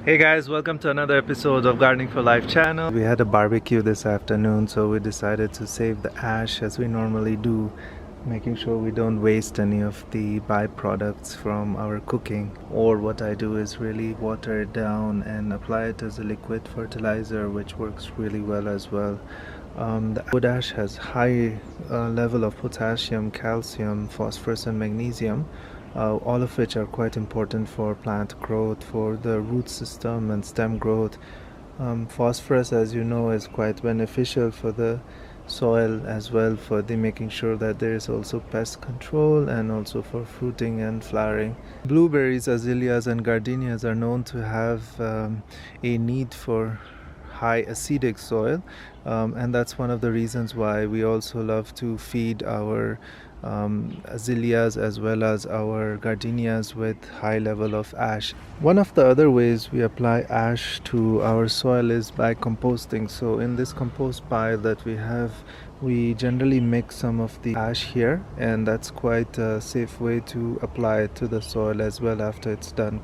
Hey guys, welcome to another episode of Gardening for Life channel. We had a barbecue this afternoon, so we decided to save the ash as we normally do, making sure we don't waste any of the byproducts from our cooking. Or what I do is really water it down and apply it as a liquid fertilizer, which works really well as well. The wood ash has high level of potassium, calcium, phosphorus and magnesium, all of which are quite important for plant growth, for the root system and stem growth. Phosphorus, as you know, is quite beneficial for the soil as well, for the making sure that there is also pest control and also for fruiting and flowering. Blueberries, azaleas and gardenias are known to have a need for high acidic soil, and that's one of the reasons why we also love to feed our azaleas as well as our gardenias with high level of ash. One of the other ways we apply ash to our soil is by composting. So in this compost pile that we have, we generally mix some of the ash here, and that's quite a safe way to apply it to the soil as well after it's done.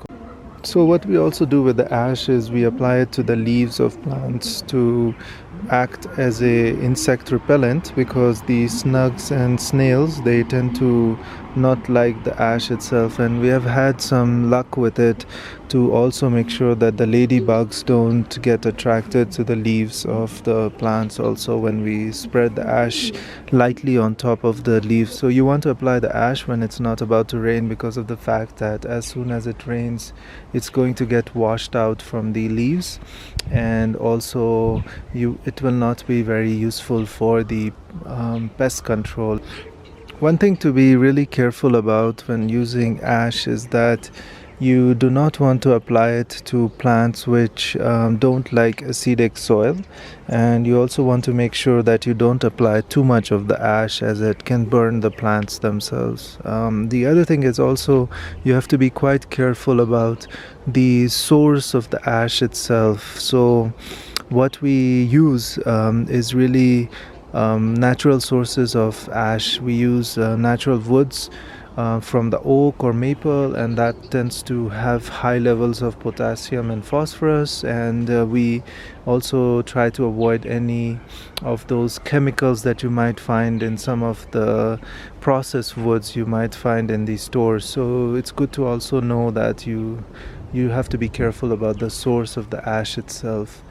So what we also do with the ash is we apply it to the leaves of plants to act as a insect repellent, because the slugs and snails, they tend to not like the ash itself, and we have had some luck with it to also make sure that the ladybugs don't get attracted to the leaves of the plants also when we spread the ash lightly on top of the leaves. So you want to apply the ash when it's not about to rain, because of the fact that as soon as it rains it's going to get washed out from the leaves, and also it will not be very useful for the pest control. One thing to be really careful about when using ash is that you do not want to apply it to plants which don't like acidic soil, and you also want to make sure that you don't apply too much of the ash, as it can burn the plants themselves. The other thing is also you have to be quite careful about the source of the ash itself. So what we use is really natural sources of ash. We use natural woods from the oak or maple, and that tends to have high levels of potassium and phosphorus, and we also try to avoid any of those chemicals that you might find in some of the processed woods you might find in the stores. So it's good to also know that you have to be careful about the source of the ash itself.